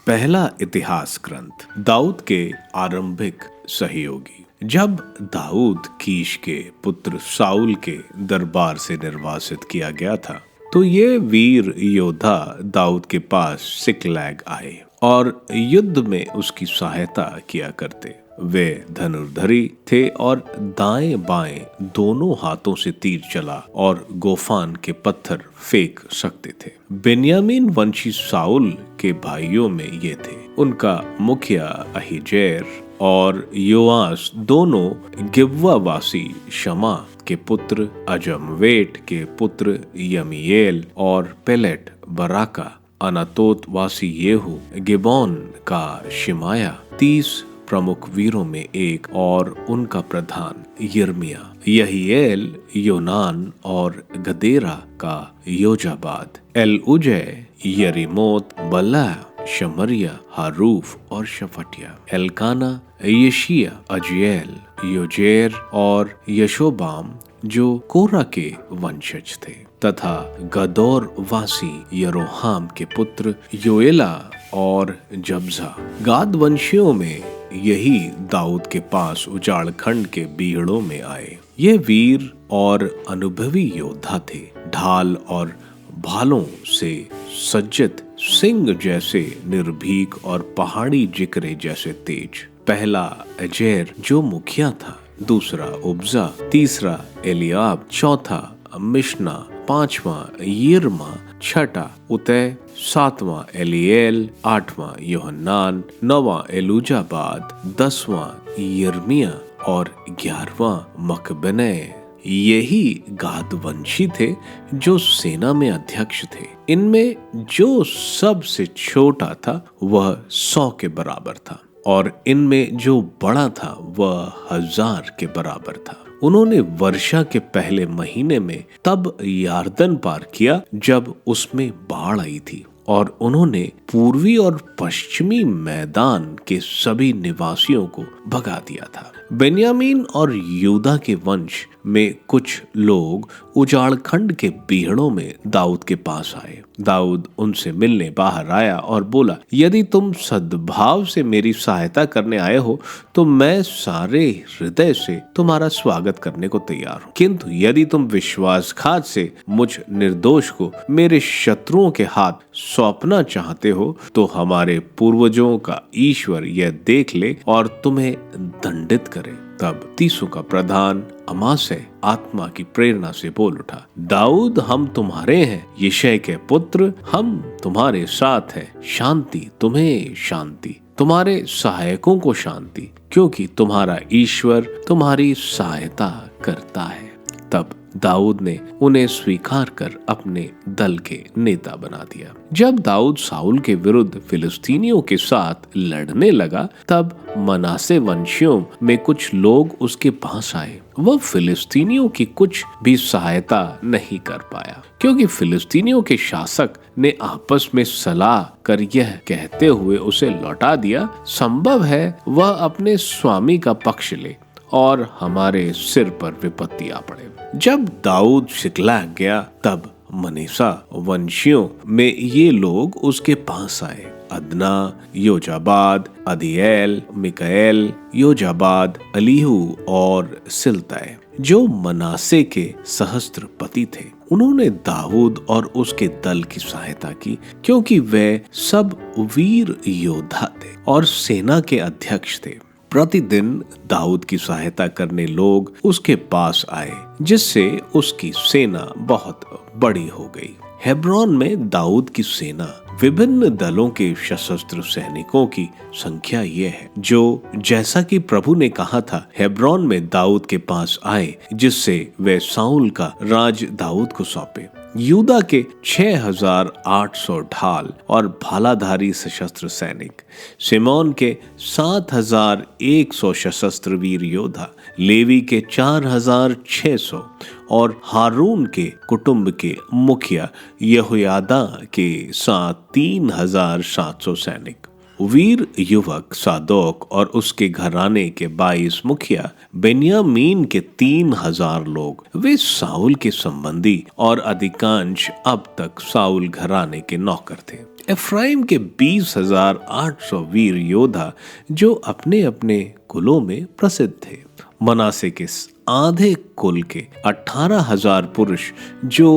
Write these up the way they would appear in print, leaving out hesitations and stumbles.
पहला इतिहास ग्रंथ दाऊद के आरंभिक सहयोगी। जब दाऊद कीश के पुत्र साउल के दरबार से निर्वासित किया गया था तो ये वीर योद्धा दाऊद के पास सिकलैग आए और युद्ध में उसकी सहायता किया करते। वे धनुर्धरी थे और दाएं बाएं दोनों हाथों से तीर चला और गोफान के पत्थर फेंक सकते थे। बेन्यामीन वंशी साउल के भाइयों में ये थे। उनका मुखिया अहीजेर और योआस दोनों गिब्वावासी शमा के पुत्र, अजमवेट के पुत्र यमीएल और पेलेट बराका, अनातोत वासी येहू, गिबोन का शिमाया, 30 प्रमुख वीरों में एक और उनका प्रधान यिर्मयाह, यहीएल, योनान और गदेरा का योजाबाद, एलउजै, यरीमोत, बल्ला, शमरिया, हारूफ और शफटिया, एलकाना, यशिया, अजिएल, योजेर और यशोबाम जो कोरा के वंशज थे, तथा गदोर वासी यरोहाम के पुत्र योएला और जब्जा। गाद वंशियों में यही दाऊद के पास उजाड़ खंड के बीहड़ों में आए। ये वीर और अनुभवी योद्धा थे, ढाल और भालों से सज्जित, सिंह जैसे निर्भीक और पहाड़ी जिक्रे जैसे तेज। पहला अजेर जो मुखिया था, दूसरा उब्जा, तीसरा एलियाब, चौथा मिश्ना, पांचवा यिर्मा, छठा उतै, सातवां एलिएल, आठवां योहन्नान, नौवां एलूजाबाद, 10वां यिर्मयाह और 11वां मकबनै। यही गाद वंशी थे जो सेना में अध्यक्ष थे। इनमें जो सबसे छोटा था वह 100 के बराबर था और इनमें जो बड़ा था वह 1000 के बराबर था। उन्होंने वर्षा के पहले महीने में तब यार्दन पार किया जब उसमें बाढ़ आई थी, और उन्होंने पूर्वी और पश्चिमी मैदान के सभी निवासियों को भगा दिया था। बेन्यामीन और यूदा के वंश में कुछ लोग उजाड़खंड के बीहड़ों में दाऊद के पास आए। दाऊद उनसे मिलने बाहर आया और बोला, यदि तुम सद्भाव से मेरी सहायता करने आए हो तो मैं सारे हृदय से तुम्हारा स्वागत करने को तैयार हूँ, किंतु यदि तुम विश्वासघात से मुझ निर्दोष को मेरे शत्रुओं के हाथ सौंपना चाहते हो तो हमारे पूर्वजों का ईश्वर यह देख ले और तुम्हें दंडित करे। तब तीसों का प्रधान अमासै आत्मा की प्रेरणा से बोल उठा, दाऊद, हम तुम्हारे हैं, यिशै के पुत्र, हम तुम्हारे साथ हैं। शांति तुम्हें शांति, तुम्हारे सहायकों को शांति, क्योंकि तुम्हारा ईश्वर तुम्हारी सहायता करता है। तब दाऊद ने उन्हें स्वीकार कर अपने दल के नेता बना दिया। जब दाऊद साउल के विरुद्ध फिलिस्तीनियों के साथ लड़ने लगा तब मनासे वंशियों में कुछ लोग उसके पास आए। वह फिलिस्तीनियों की कुछ भी सहायता नहीं कर पाया, क्योंकि फिलिस्तीनियों के शासक ने आपस में सलाह कर यह कहते हुए उसे लौटा दिया, संभव है वह अपने स्वामी का पक्ष ले और हमारे सिर पर विपत्ति आ पड़े। जब दाऊद सिकलैग गया तब मनीसा वंशियों में ये लोग उसके पास आए, अदना, योजाबाद, अदीएल, मिकाएल, योजाबाद, अलीहू और सिल्तै, जो मनासे के सहस्त्रपति थे। उन्होंने दाऊद और उसके दल की सहायता की, क्योंकि वे सब वीर योद्धा थे और सेना के अध्यक्ष थे। प्रतिदिन दाऊद की सहायता करने लोग उसके पास आए, जिससे उसकी सेना बहुत बड़ी हो गई। हेब्रोन में दाऊद की सेना विभिन्न दलों के सशस्त्र सैनिकों की संख्या ये है, जो जैसा कि प्रभु ने कहा था हेब्रोन में दाऊद के पास आए, जिससे वे साउल का राज दाऊद को सौंपे। यूदा के 6800 ढाल और भालाधारी सशस्त्र सैनिक, सिमोन के 7100 सशस्त्र वीर योद्धा, लेवी के 4600 और हारून के कुटुंब के मुखिया यहोयादा के साथ 3700 सैनिक। वीर युवक सादोक और उसके घराने के 22 मुखिया, बेन्यामीन के 3000 लोग, वे साउल के संबंधी और अधिकांश अब तक साउल घराने के नौकर थे। एफ्राइम के 20,800 वीर योद्धा जो अपने अपने कुलों में प्रसिद्ध थे। मनासे के आधे कुल के 18,000 पुरुष जो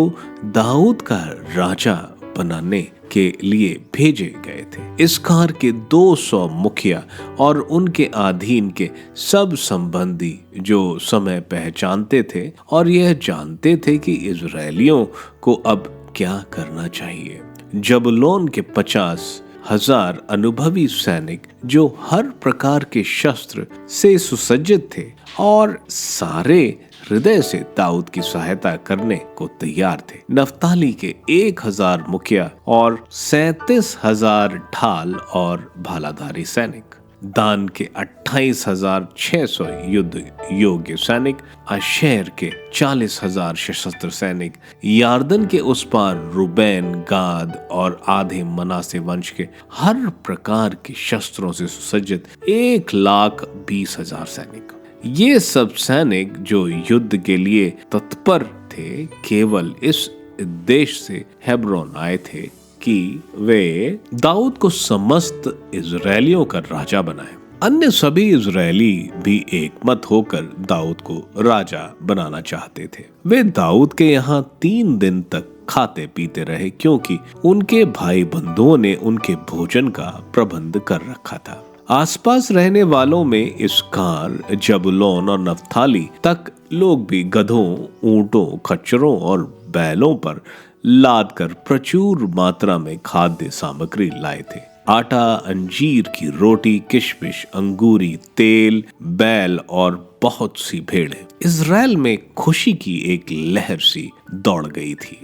दाऊद का राजा बनाने के लिए भेजे गए थे। इसकार के 200 मुखिया और उनके अधीन के सब संबंधी जो समय पहचानते थे और यह जानते थे कि इजरायलियों को अब क्या करना चाहिए। जबूलून के 50,000 अनुभवी सैनिक जो हर प्रकार के शस्त्र से सुसज्जित थे और सारे हृदय से दाऊद की सहायता करने को तैयार थे। नफ्ताली के 1,000 मुखिया और 37,000 ढाल और भालाधारी सैनिक। दान के 28,600 युद्ध योग्य सैनिक। आशेर के 40,000 सशस्त्र सैनिक। यार्दन के उस पार रूबेन, गाद और आधे मनासे वंश के हर प्रकार के शस्त्रों से सुसज्जित 1,20,000 सैनिक। ये सब सैनिक जो युद्ध के लिए तत्पर थे केवल इस देश से हेब्रोन आए थे कि वे दाऊद को समस्त इजरायलियों का राजा बनाए। अन्य सभी इजरायली भी एकमत होकर दाऊद को राजा बनाना चाहते थे। वे दाऊद के यहाँ 3 दिन तक खाते पीते रहे क्योंकि उनके भाई बंधुओं ने उनके भोजन का प्रबंध कर रखा था। आसपास रहने वालों में इसकार, जबूलून और नफ्ताली तक लोग भी गधों, ऊंटों, खच्चरों और बैलों पर लाद कर प्रचुर मात्रा में खाद्य सामग्री लाए थे। आटा, अंजीर की रोटी, किशमिश, अंगूरी, तेल, बैल और बहुत सी भेड़ें। इजराइल में खुशी की एक लहर सी दौड़ गई थी।